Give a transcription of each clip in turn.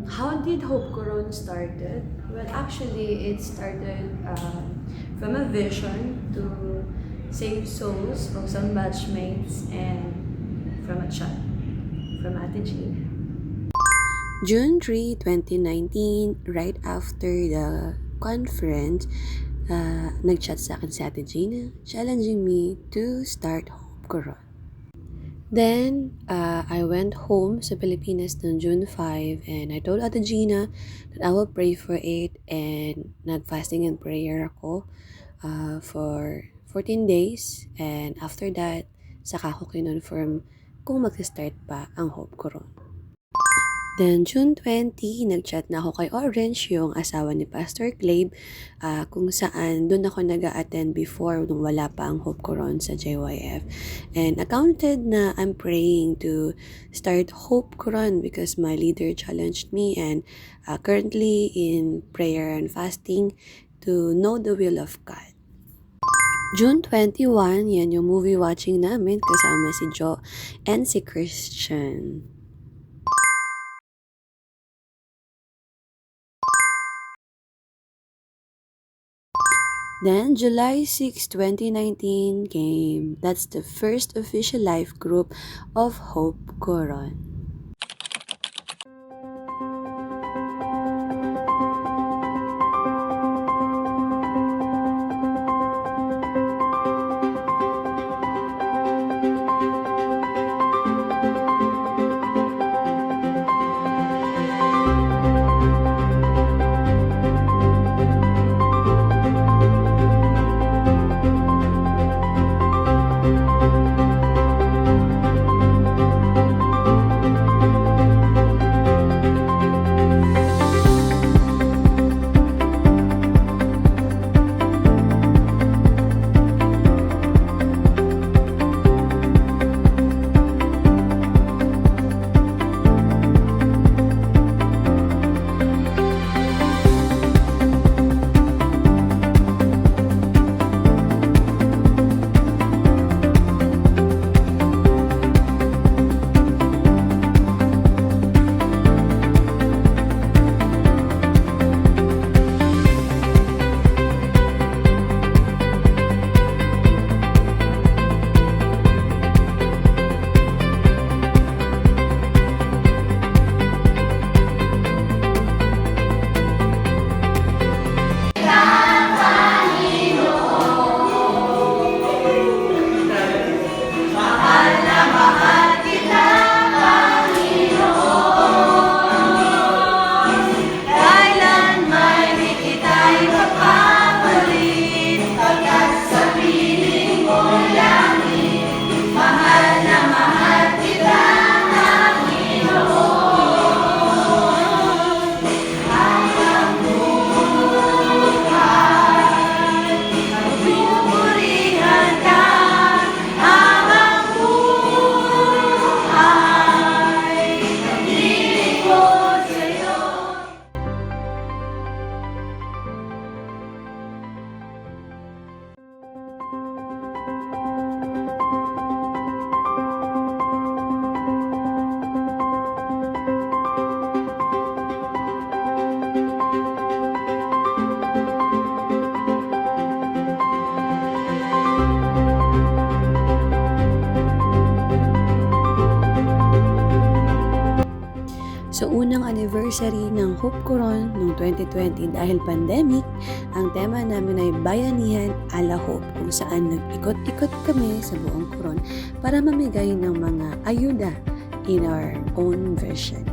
How did Hope Coron started? Well, actually, it started from a vision to save souls of some batchmates and from a chat from Ate Gina. June 3, 2019, right after the conference, nag-chat sa akin si Ate Gina, challenging me to start Hope Coron. Then, I went home sa Pilipinas noong June 5 and I told Ate Gina that I will pray for it and nag-fasting and prayer ako for 14 days and after that, saka ko kinonfirm kung mag-start pa ang Hope Coron. Then, June 20, nag-chat na ako kay Orange, yung asawa ni Pastor Clabe, kung saan doon ako nag-a-attend before nung wala pa ang Hope Coron sa JYF. And accounted na I'm praying to start Hope Coron because my leader challenged me and currently in prayer and fasting to know the will of God. June 21, yan yung movie watching namin kasama si Jo and si Christian. Then, July 6, 2019 came. That's the first official life group of Hope Coron. Sa unang anniversary ng Hope Coron noong 2020 dahil pandemic, ang tema namin ay Bayanihan ala Hope kung saan nag-ikot-ikot kami sa buong Coron para mamigay ng mga ayuda in our own version.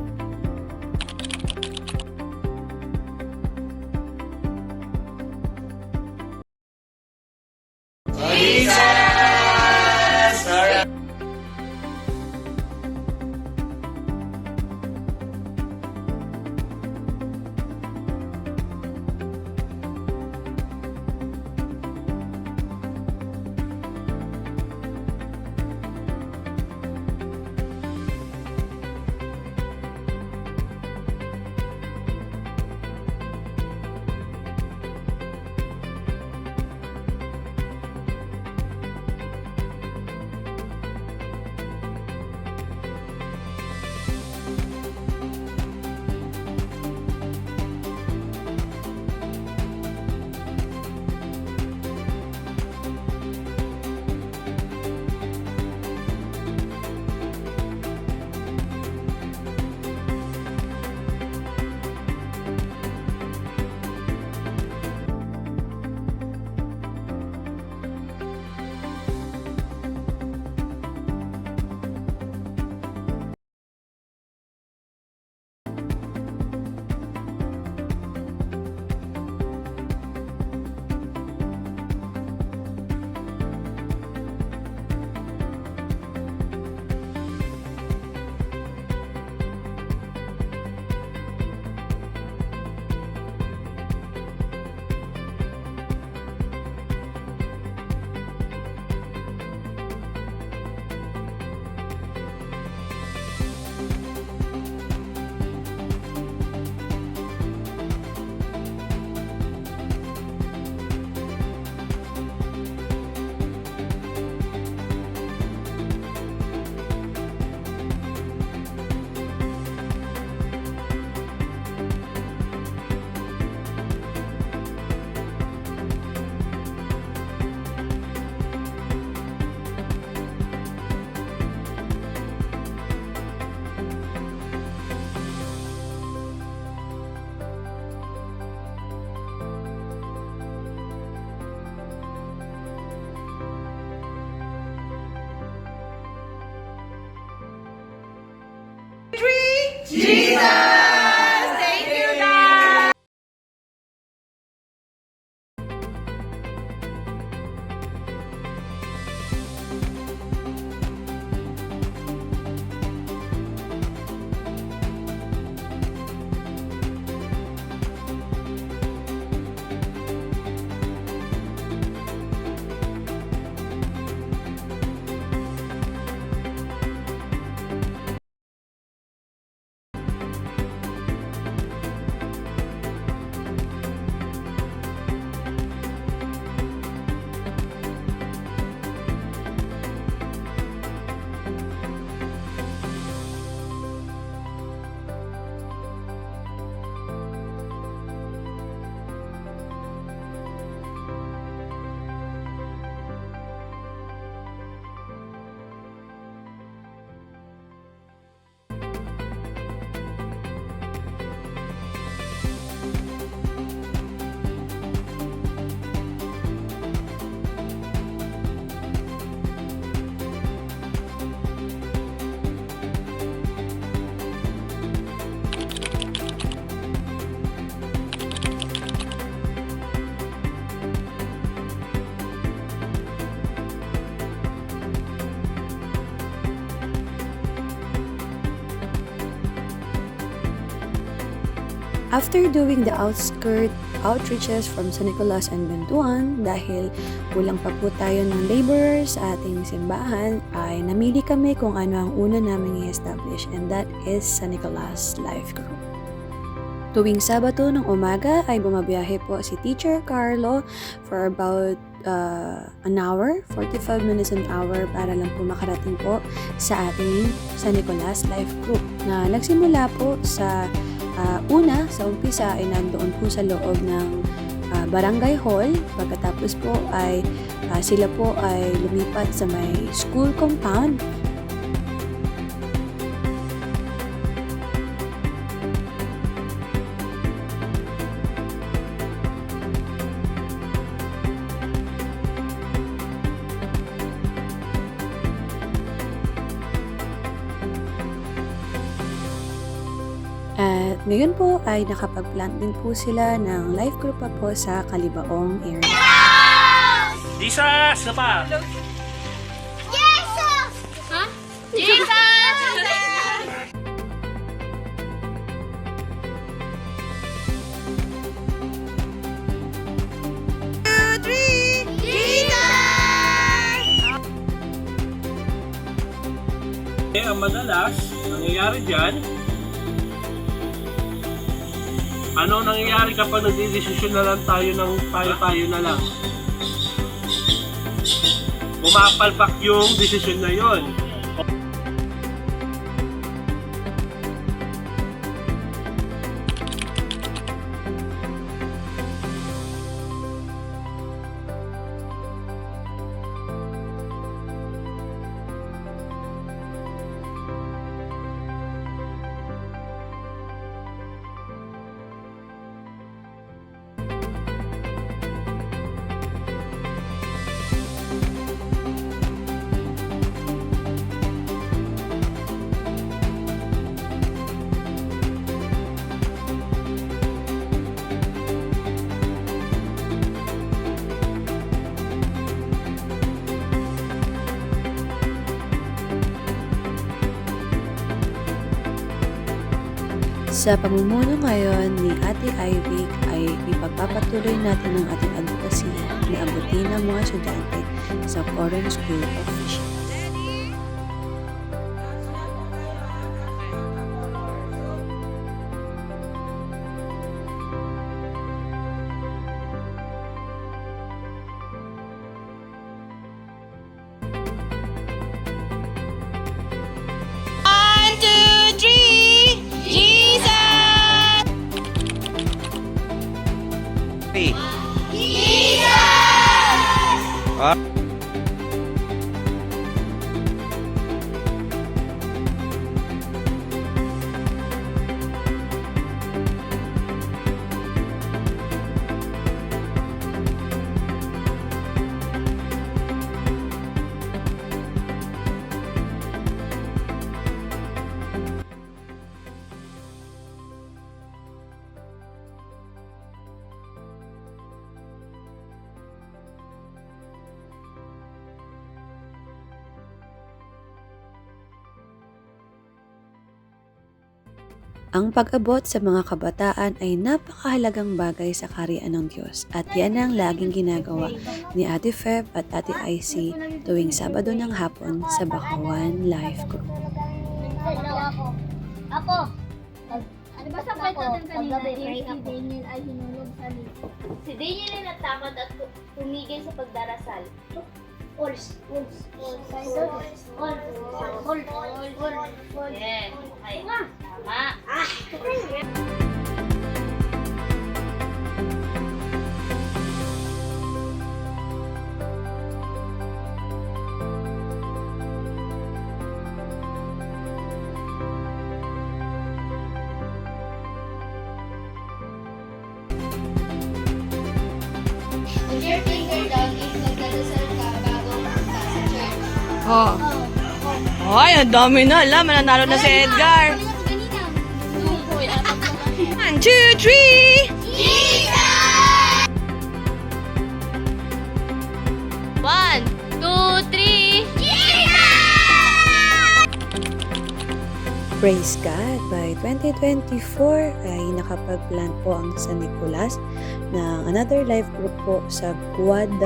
After doing the outreaches from San Nicolas and Bentuan, dahil kulang pa po tayo ng laborers sa ating simbahan, ay namili kami kung ano ang una naming i-establish, and that is San Nicolas Life Group. Tuwing Sabado ng umaga ay bumabiyahe po si Teacher Carlo for about an hour, 45 minutes an hour para lang po makarating po sa ating San Nicolas Life Group na nagsimula po sa sa umpisa ay nandoon po sa loob ng barangay hall. Pagkatapos po ay sila po ay lumipat sa may school compound. At ngayon po ay nakapag-plant din po sila ng life group pa po sa Kalibaong area. Jesus! Ano pa? Jesus! Huh? Jesus! Ang madalas, nangyayari dyan, ano nangyayari kapag nagdidesisyon na lang tayo ng tayo na lang? Pumapalpak yung desisyon na yon. Sa pamumuno ngayon ni Ate Ivy ay ipagpapatuloy natin ang ating advokasya na abutin ang mga estudyante sa Foreign School of Fishing. Ang pag-abot sa mga kabataan ay napakahalagang bagay sa kaharian ng Diyos at yan ang laging ginagawa ni Ate Feb at Ate IC tuwing Sabado ng hapon sa Bakawan Life Group. Ako. Ano ba sa kwento din kanina? Paggabi, Si ako. Daniel ay hinulog sa lipo. Si Daniel ay natamad at tumigil sa pagdarasal. Ols. Yes. Okay. Tama. Pag your finger down is nagdarasal ka bago pumunta sa church. Oh. Ay, ang dami na. Alam, mananalo na si Edgar. 1, 2, 3! 1, 2, 3. Praise God! By 2024 ay nakapag-plan po ang San Nicolas ng another life group po sa Guadalupe.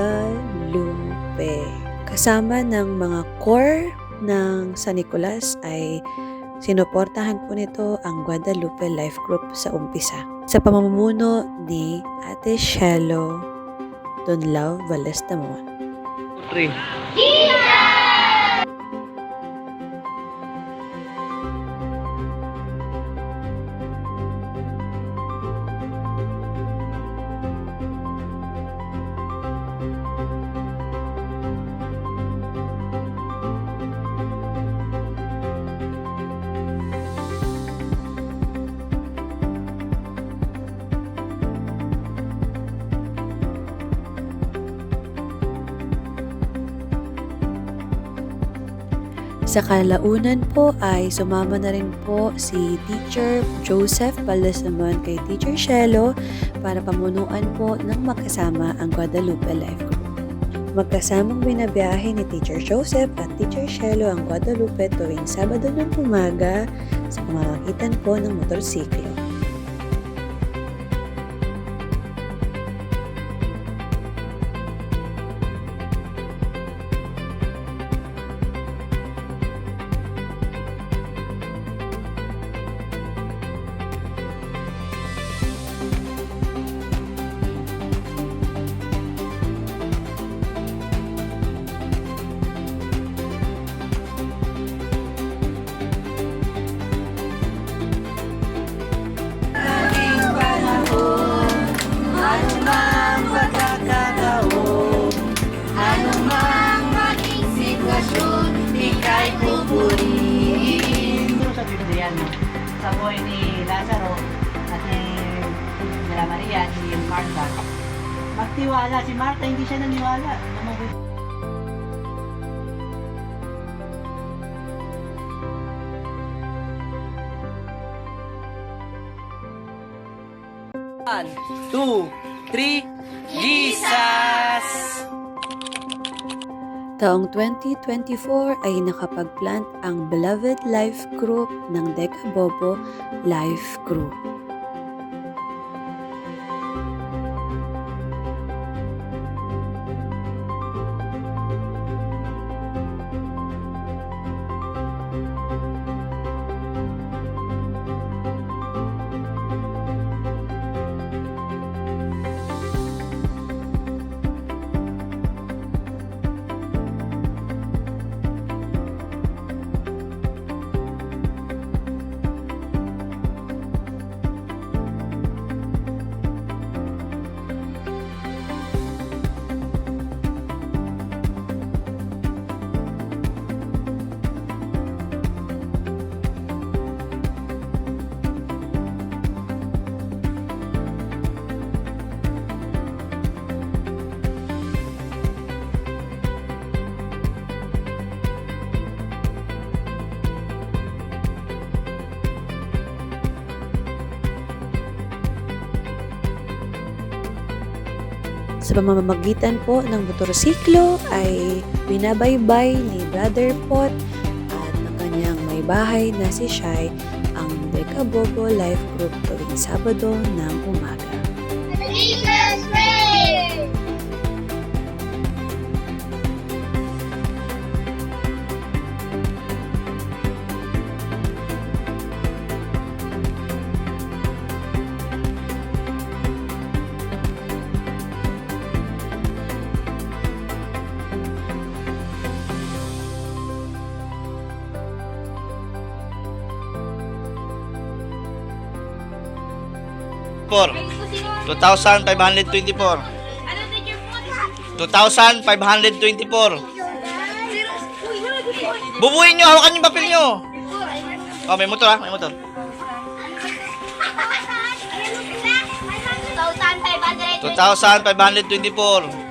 Kasama ng mga core ng San Nicolas ay sinuportahan po nito ang Guadalupe Life Group sa umpisa. Sa pamumuno ni Ate Shelo Donlao Valestamon. 3. Sa kalaunan po ay sumama na rin po si Teacher Joseph Palasamon kay Teacher Shelo para pamunuan po ng magkasama ang Guadalupe Life Group. Magkasamang binabiyahe ni Teacher Joseph at Teacher Shelo ang Guadalupe tuwing Sabado ng umaga sa pamamagitan po ng motorsiklo. Sa Biblia, no? Sa buhay ni Lazaro at ni Maria at ni Martha. Magtiwala si Martha, hindi siya naniwala. One, 2, 3, Jesus! Taong 2024 ay nakapag-plant ang Beloved Life Group ng Decabobo Life Group. Sa pamamagitan po ng motorsiklo ay binabaybay ni Brother Pot at ng kanyang may bahay na si Shai ang Deca Dekabobo Life Group tuwing Sabado ng umaga. Jesus reigns! For 2,524. 2,524. Bubuhin nyo, hawakan yung papel nyo. Oh, may motor ha, may motor. 2,524. 2,524.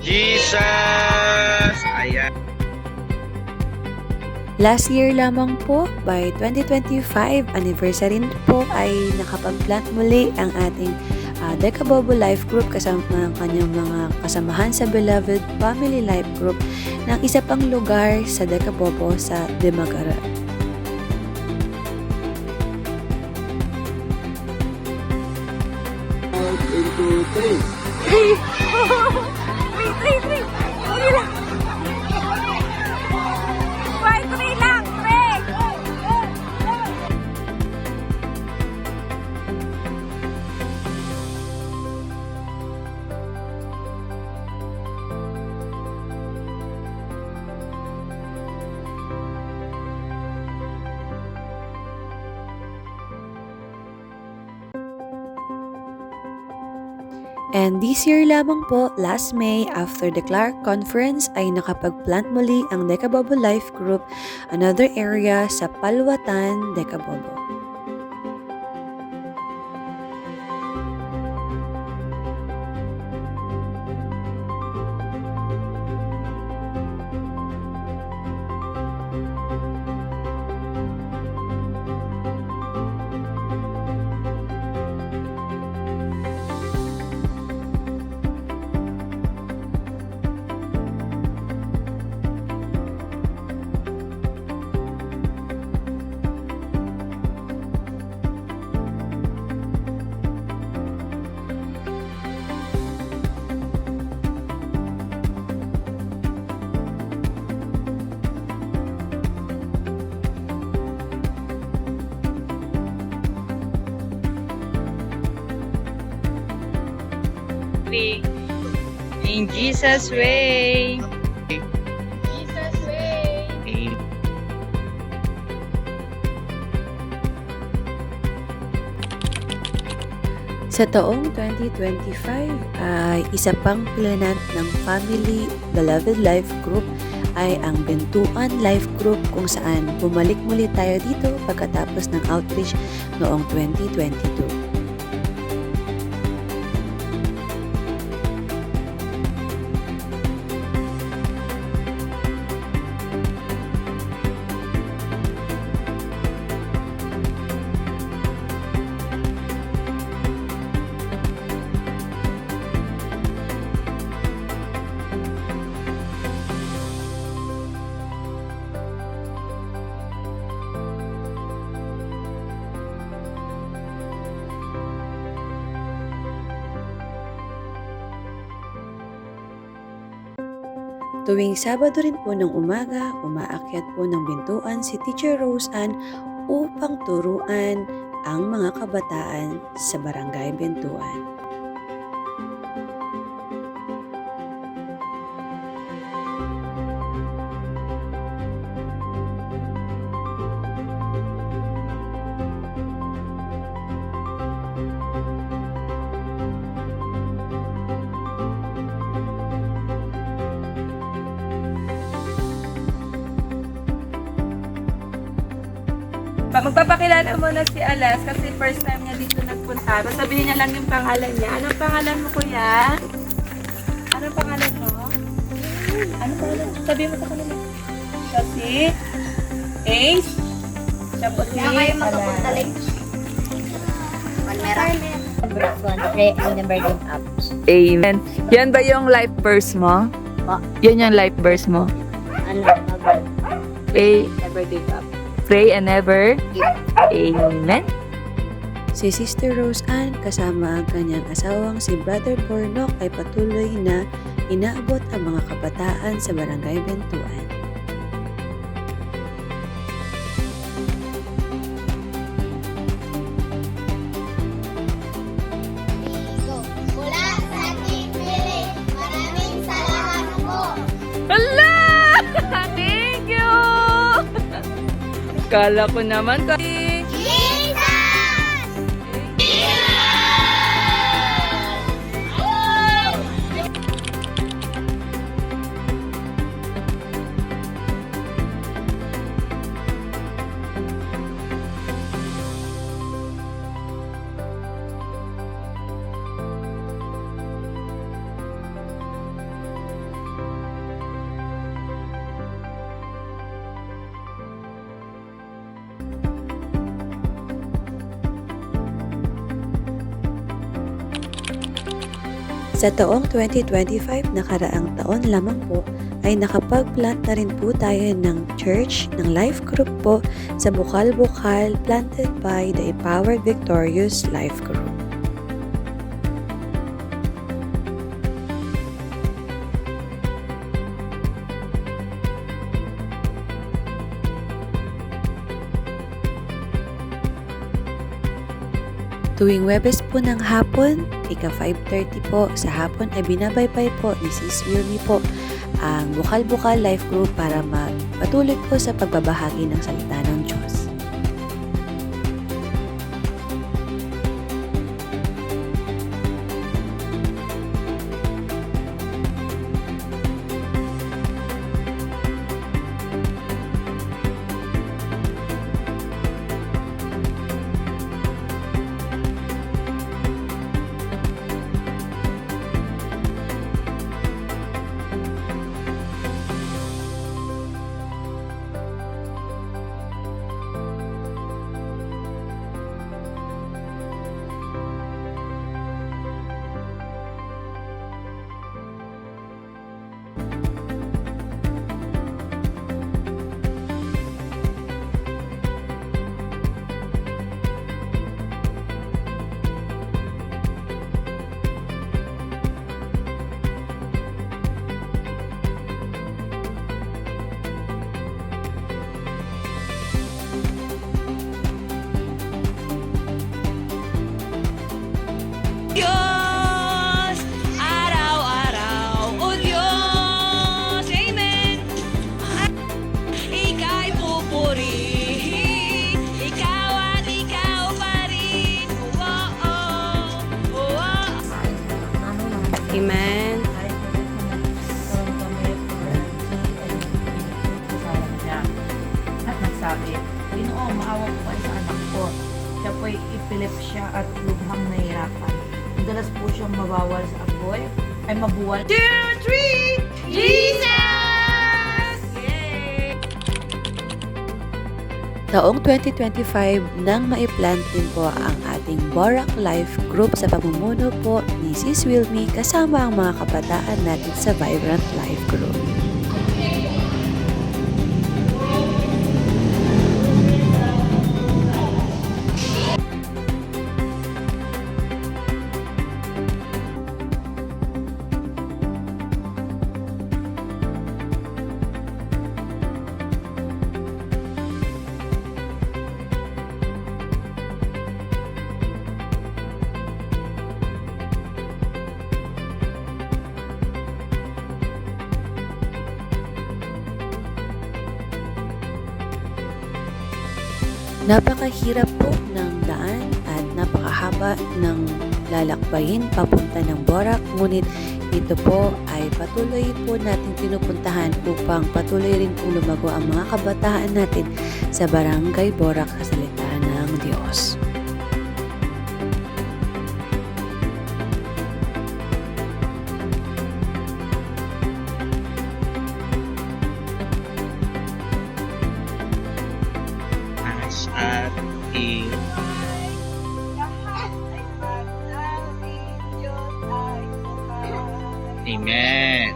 Jesus! Ayan. Last year lamang po, by 2025 anniversary po ay nakapag-plant muli ang ating Dekabobo Life Group kasama ang kanyang mga kasamahan sa Beloved Family Life Group ng isa pang lugar sa Dekabobo sa Dimagara. And this year lamang po, last May, after the Clark Conference, ay nakapag-plant muli ang Dekabobo Life Group, another area sa Palwatan, Dekabobo. In Jesus' way. Jesus reigns. Sa taong 2025 ay isa pang planat ng Family Beloved Life Group ay ang Bentuan Life Group kung saan bumalik muli tayo dito pagkatapos ng outreach noong 2022. Tuwing Sabado rin po ng umaga, umaakyat po ng Bintuan si Teacher Rose Ann upang turuan ang mga kabataan sa Barangay Bintuan. magpapakilala muna si Alas kasi first time niya dito nagpunta. Sabihin niya lang yung pangalan niya. Anong pangalan mo, kuya? Anong pangalan mo? Anong pangalan mo? Sabihin mo sa kanila. Siya si Ace. Siya po si Alas. Amen. Yan ba yung life verse mo? Yan yung life verse mo? Pray, pray and never. Amen. Si Sister Rose Ann kasama ang kanyang asawang si Brother Bornok ay patuloy na inaabot ang mga kabataan sa Barangay Bentuan. Mula sa ating piling, maraming salamat po. Hala! Thank you! Kala ko naman Sa taong 2025, nakaraang taon lamang po, ay nakapag-plant na rin po tayo ng church, ng life group po sa Bukal-Bukal, planted by the Empowered Victorious Life Group. Tuwing Webes po ng hapon, ika 5:30 po sa hapon ay binabaybay po ni Sis Wilmy po ang Bukal-Bukal Life Group para magpatuloy po sa pagbabahagi ng salita ng Diyos. Diyos, araw-araw, o Diyos, amen. Ika'y pupurihin, ikaw at ikaw pa rin. Oh, oh, oh, oh. Amen. At nagsabi, Ginoo, maawa po kayo sa anak ko. Siya po'y epilepsya at lubhang nahihirapan. Madalas po siyang mabawal sa apoy, ay mabuwal. 2, 3, Jesus! Taong 2025 nang maiplant din po ang ating Borak Life Group sa pamumuno po ni Sis Wilmy kasama ang mga kabataan natin sa Vibrant Life Group. Napakahirap po ng daan at napakahaba ng lalakbayin papunta ng Borak, ngunit ito po ay patuloy po natin pinupuntahan upang patuloy rin po lumago ang mga kabataan natin sa Barangay Borac sa Salita ng Diyos. As at in Amen.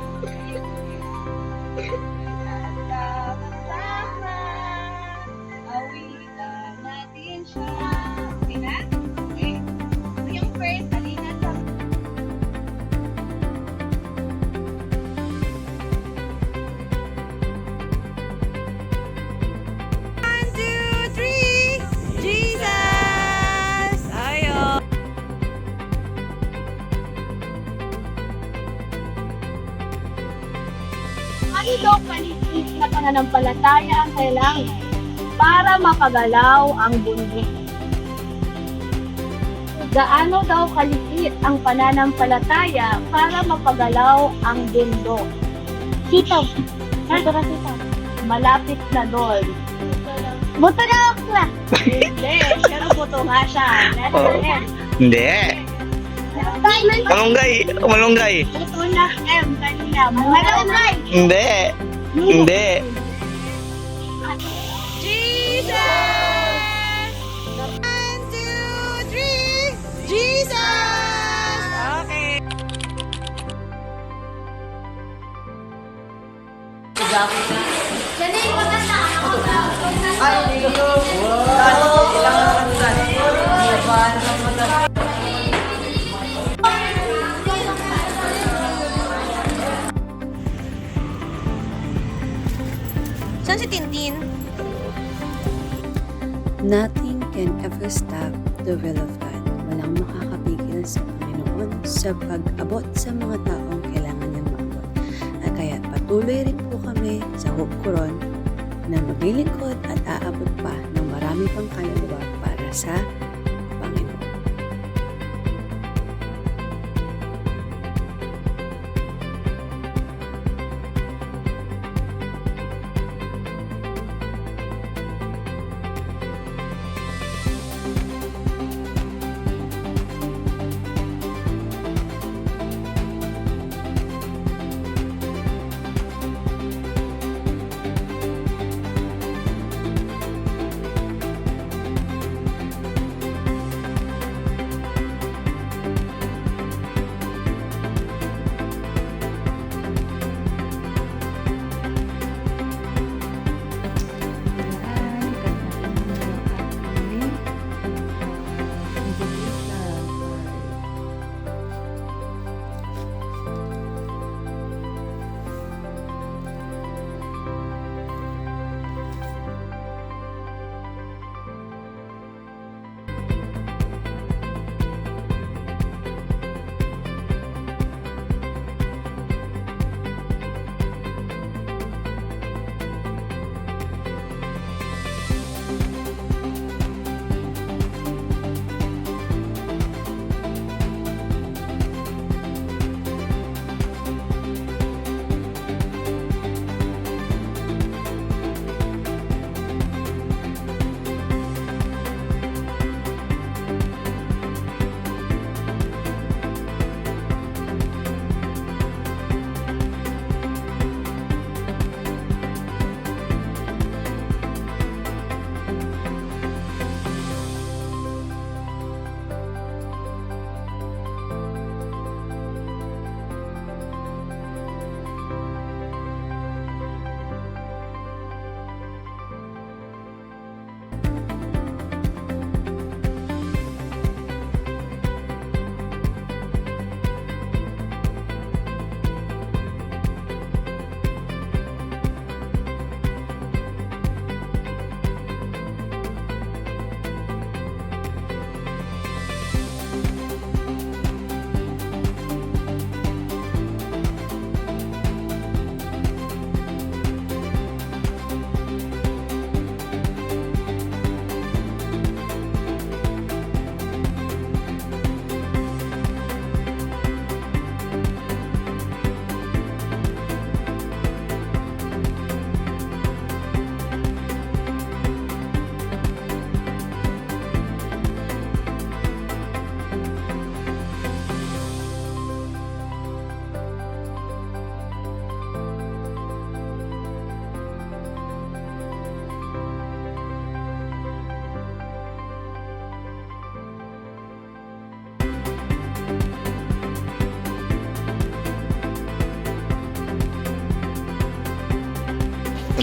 Ano daw paligid na pananampalataya ang kailangan para mapagalaw ang bundok? Gaano daw kaliit ang pananampalataya para mapagalaw ang bundok? Sitaw. Sitaw. Malapit na doon. Buto na okra. Hindi, pero buto nga siya. Hindi. Malunggay. Malunggay. Buto na M kanina. Malunggay. Hindi. Hindi. Saan si Tintin? Nothing can ever stop the will of God. Walang makakapigil sa Panginoon sa pag-abot sa mga taong kailangan niyang maabot. At kaya patuloy rin po kami sa Hope Coron na maglilingkod at aabot pa ng marami pang kaluluwa para sa Panginoon.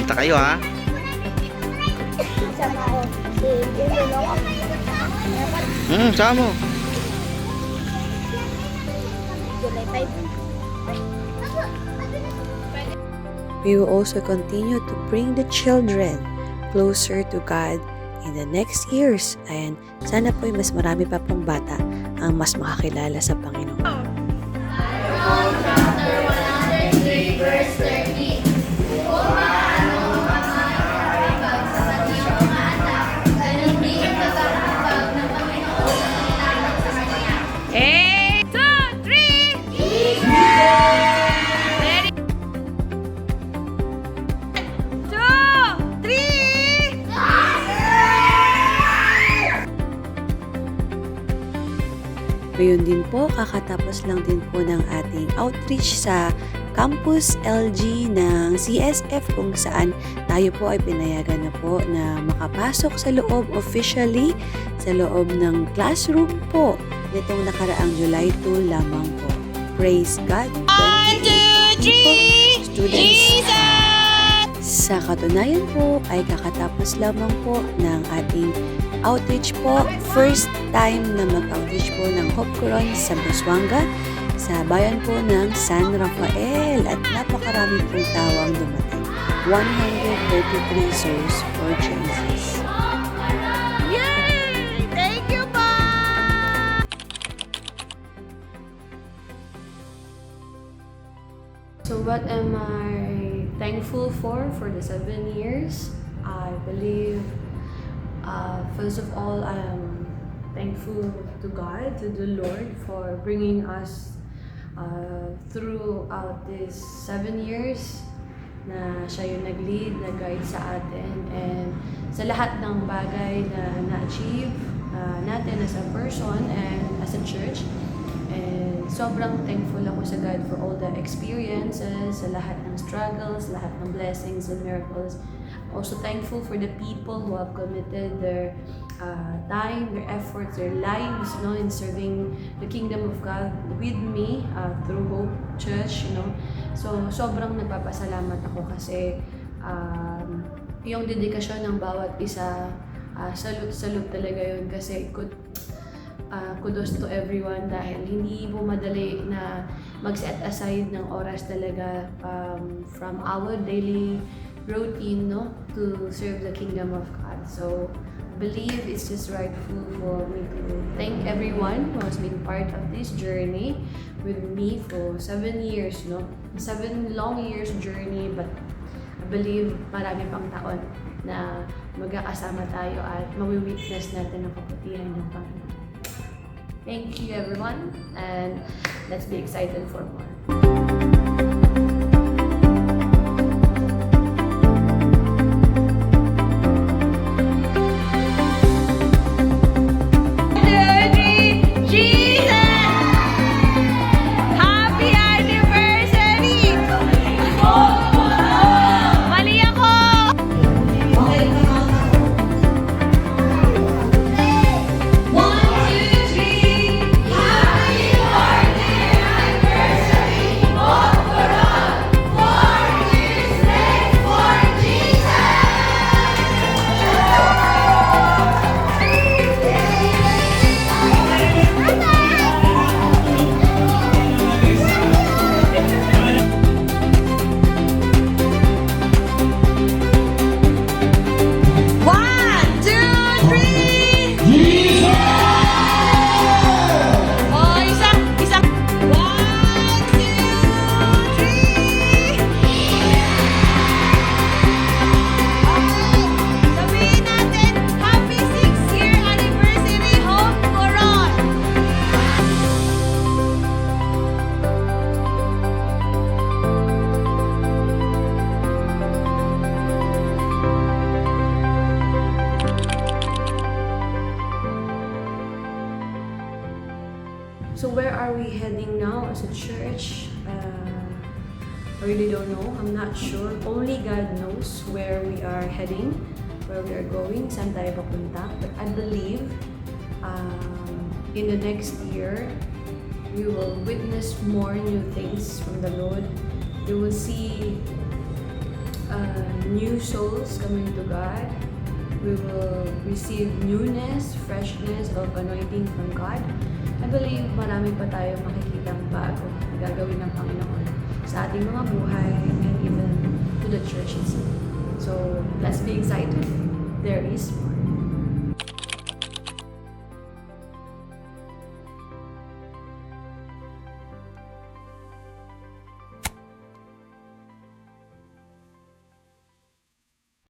Kita kayo ha. Sama ko. Si Jimmy, no? Sama mo. July 5. We will also continue to bring the children closer to God in the next years. And sana po'y mas marami pa pong bata ang mas makakilala sa Panginoon. Verse 13. Ngayon din po, kakatapos lang din po ng ating outreach sa Campus LG ng CSF kung saan tayo po ay pinayagan na po na makapasok sa loob officially, sa loob ng classroom po nitong nakaraang July 2 lamang po. Praise God! 1, 2, 3! Students! Sa katunayan po ay kakatapos lamang po ng ating outreach po. First time na mag-outreach po ng Hope Coron sa Busuanga, sa bayan po ng San Rafael, at napakarami pong tawang dumating. 133 souls for Jesus. Yay! Thank you po! So what am I thankful for the 7 years? I believe, first of all, I am thankful to God, to the Lord, for bringing us throughout these 7 years na siya yung nag-lead, nag-guide sa atin, and sa lahat ng bagay na na-achieve natin as a person and as a church. And sobrang thankful ako sa God for all the experiences, sa lahat ng struggles, lahat ng blessings and miracles. Also thankful for the people who have committed their time, their efforts, their lives, in serving the kingdom of God with me through Hope Church, So sobrang nagpapasalamat ako kasi yung dedikasyon ng bawat isa, salute talaga yun kasi kudos to everyone dahil hindi po madali na mag-set aside ng oras talaga from our daily routine to serve the kingdom of God. So I believe it's just rightful for me to thank everyone who has been part of this journey with me for 7 years, 7 long years journey, but I believe marami pang taon na magkakasama tayo at mawi-witness natin ang kaputihan ng Panginoon. Thank you everyone, and let's be excited for more. So where are we heading now as a church? I really don't know. I'm not sure. Only God knows where we are heading, where we are going, saan tayo papunta. But I believe in the next year, we will witness more new things from the Lord. You will see new souls coming to God. We will receive newness, freshness of anointing from God. I believe marami pa tayo makikitang bago na gagawin ng Panginoon sa ating mga buhay and even to the church itself. So let's be excited. There is more.